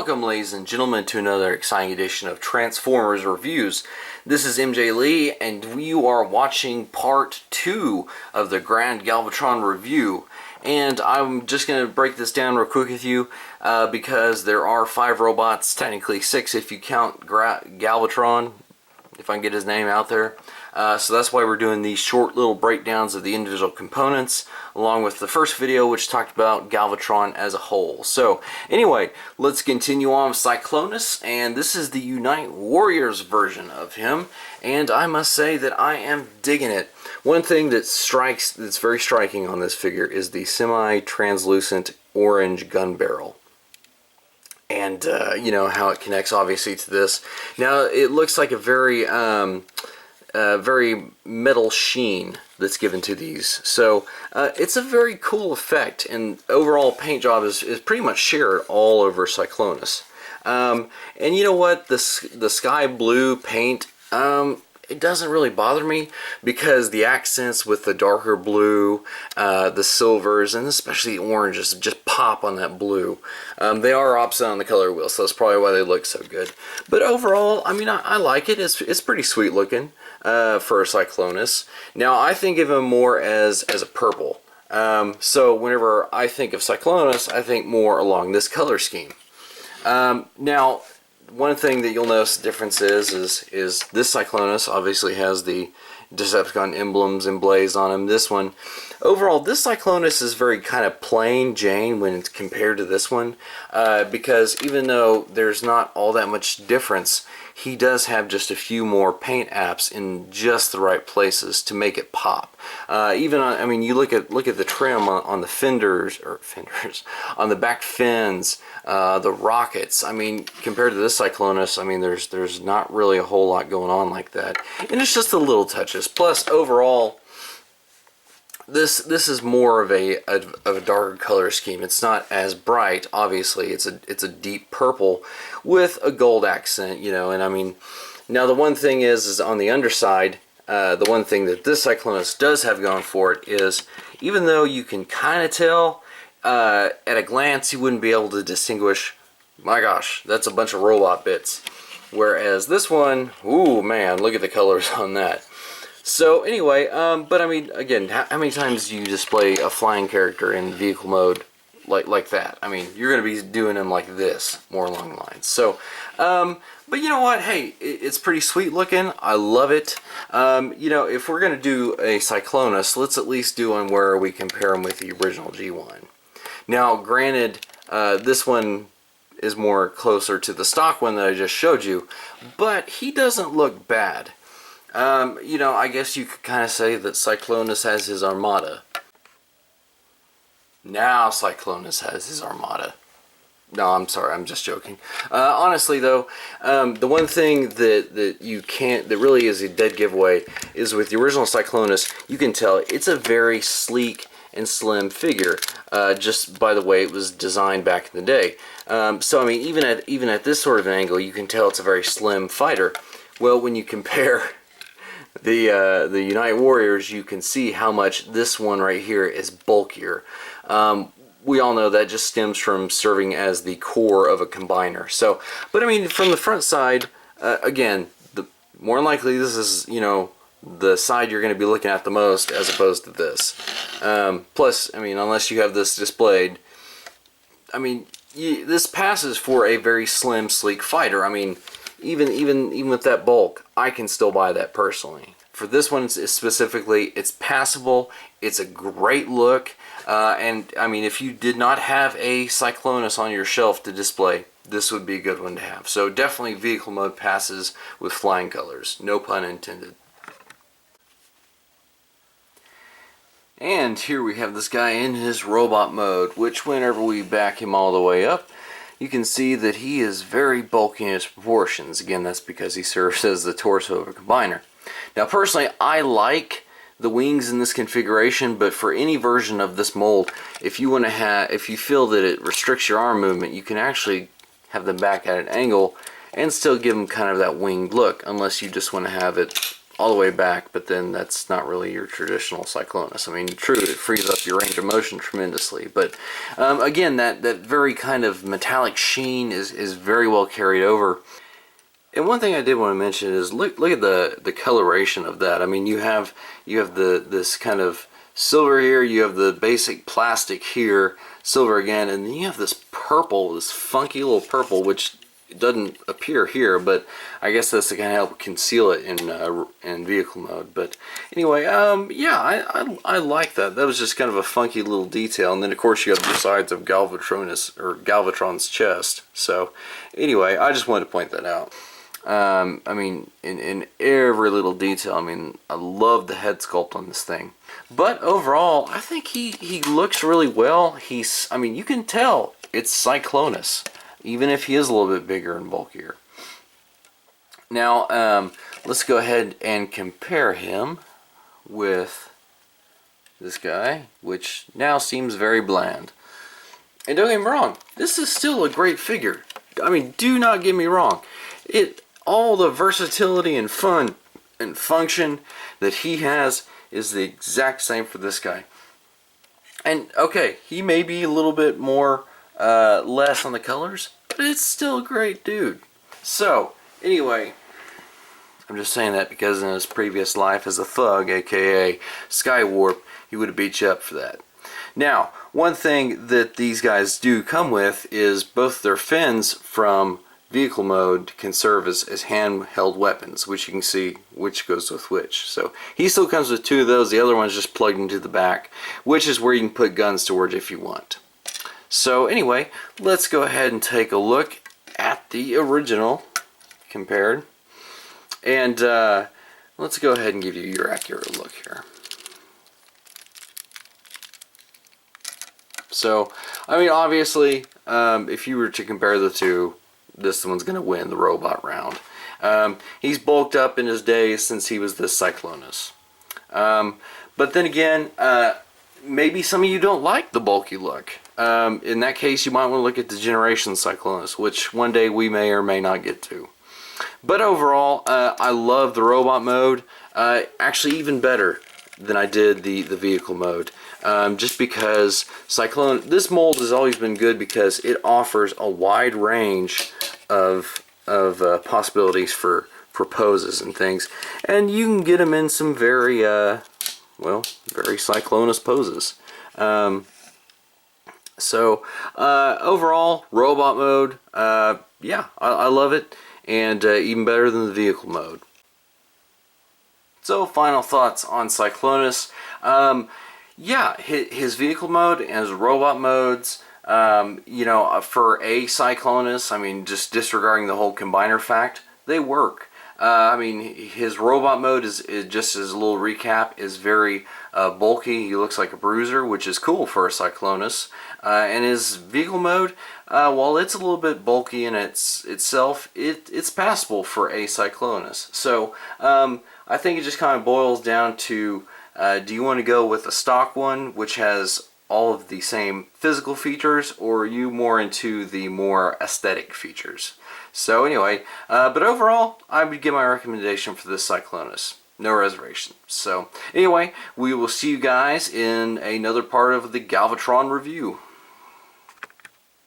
Welcome, ladies and gentlemen, to another exciting edition of Transformers Reviews. This is MJ Lee, and you are watching part 2 of the Grand Galvatron review. And I'm just going to break this down real quick with you because there are 5 robots, technically 6 if you count Galvatron, if I can get his name out there. So that's why we're doing these short little breakdowns of the individual components, along with the first video which talked about Galvatron as a whole. So anyway, let's continue on with Cyclonus, and this is the Unite Warriors version of him, and I must say that I am digging it. One thing that's very striking on this figure is the semi-translucent orange gun barrel. And you know how it connects obviously to this. Now it looks like a very metal sheen that's given to these, so it's a very cool effect, and overall paint job is pretty much shared all over Cyclonus. And you know what, the sky blue paint, it doesn't really bother me because the accents with the darker blue, the silvers, and especially the oranges just pop on that blue. They are opposite on the color wheel, so that's probably why they look so good. But overall, I mean, I like it. It's pretty sweet looking for a Cyclonus. Now, I think of him more as a purple. So whenever I think of Cyclonus, I think more along this color scheme. Now, one thing that you'll notice the difference is this Cyclonus obviously has the Decepticon emblems and blaze on him. This one, overall, this Cyclonus is very kind of plain Jane when it's compared to this one, because even though there's not all that much difference, he does have just a few more paint apps in just the right places to make it pop. Even on, I mean, you look at the trim on the fenders on the back fins, the rockets. I mean, compared to this Cyclonus, I mean, there's not really a whole lot going on like that, and it's just the little touches. Plus, overall, this is more of a darker color scheme. It's not as bright. Obviously, it's a deep purple with a gold accent, you know. And I mean, now the one thing is on the underside. The one thing that this Cyclonus does have going for it is, even though you can kind of tell at a glance, you wouldn't be able to distinguish. My gosh, that's a bunch of robot bits. Whereas this one, ooh man, look at the colors on that. So anyway, but I mean, again, how many times do you display a flying character in vehicle mode like that? I mean, you're going to be doing them like this, more along the lines. So, but you know what? Hey, it's pretty sweet looking. I love it. You know, if we're going to do a Cyclonus, let's at least do one where we compare him with the original G1. Now, granted, this one is more closer to the stock one that I just showed you, but he doesn't look bad. You know, I guess you could kind of say that Cyclonus has his armada. Now Cyclonus has his armada. No, I'm sorry, I'm just joking. Honestly though, the one thing that really is a dead giveaway is with the original Cyclonus, you can tell it's a very sleek and slim figure, just by the way it was designed back in the day. So I mean, even at this sort of an angle, you can tell it's a very slim fighter. Well, when you compare the Unite Warriors, you can see how much this one right here is bulkier. We all know that just stems from serving as the core of a combiner. So, but I mean, from the front side, again, more than likely this is, you know, the side you're going to be looking at the most as opposed to this. Plus, I mean, unless you have this displayed, I mean, this passes for a very slim, sleek fighter. I mean, even with that bulk, I can still buy that personally. For this one specifically, it's passable, it's a great look, and I mean, if you did not have a Cyclonus on your shelf to display, this would be a good one to have. So definitely vehicle mode passes with flying colors, no pun intended. And here we have this guy in his robot mode, which whenever we back him all the way up, you can see that he is very bulky in his proportions. Again, that's because he serves as the torso of a combiner. Now, personally, I like the wings in this configuration, but for any version of this mold, if you feel that it restricts your arm movement, you can actually have them back at an angle and still give them kind of that winged look, unless you just want to have it all the way back, but then that's not really your traditional Cyclonus. I mean, true, it frees up your range of motion tremendously, but again, that very kind of metallic sheen is very well carried over. And one thing I did want to mention is look at the coloration of that. I mean, you have this kind of silver here, you have the basic plastic here, silver again, and then you have this purple, this funky little purple, which doesn't appear here, but I guess that's to kind of help conceal it in vehicle mode. But anyway, yeah, I like that. That was just kind of a funky little detail. And then of course you have the sides of Galvatron's chest. So anyway, I just wanted to point that out. I mean, in every little detail. I mean, I love the head sculpt on this thing. But overall, I think he looks really well. I mean, you can tell it's Cyclonus, even if he is a little bit bigger and bulkier. Now, let's go ahead and compare him with this guy, which now seems very bland. And don't get me wrong, this is still a great figure. I mean, do not get me wrong. All the versatility and fun and function that he has is the exact same for this guy. And okay, he may be a little bit more less on the colors, but it's still a great dude. So anyway, I'm just saying that because in his previous life as a thug, aka Skywarp, he would have beat you up for that. Now, one thing that these guys do come with is both their fins from vehicle mode can serve as handheld weapons, which you can see which goes with which. So he still comes with two of those. The other one's just plugged into the back, which is where you can put guns towards if you want. So anyway, let's go ahead and take a look at the original compared. And let's go ahead and give you your accurate look here. So, I mean, obviously, if you were to compare the two, this one's going to win the robot round. He's bulked up in his days since he was the Cyclonus. But then again, maybe some of you don't like the bulky look. In that case, you might want to look at the Generation Cyclonus, which one day we may or may not get to. But overall, I love the robot mode. Actually, even better than I did the vehicle mode. Just because this mold has always been good because it offers a wide range of possibilities for poses and things, and you can get them in some very very Cyclonus poses. So overall, robot mode, yeah, I love it, and even better than the vehicle mode. So final thoughts on Cyclonus. Yeah, his vehicle mode and his robot modes, you know, for a Cyclonus, I mean, just disregarding the whole combiner fact, they work. I mean, his robot mode is just as a little recap, is very bulky. He looks like a bruiser, which is cool for a Cyclonus. And his vehicle mode, while it's a little bit bulky in itself, it's passable for a Cyclonus. So I think it just kind of boils down to, do you want to go with a stock one, which has all of the same physical features, or are you more into the more aesthetic features? So anyway, but overall, I would give my recommendation for this Cyclonus. No reservation. So anyway, we will see you guys in another part of the Galvatron review.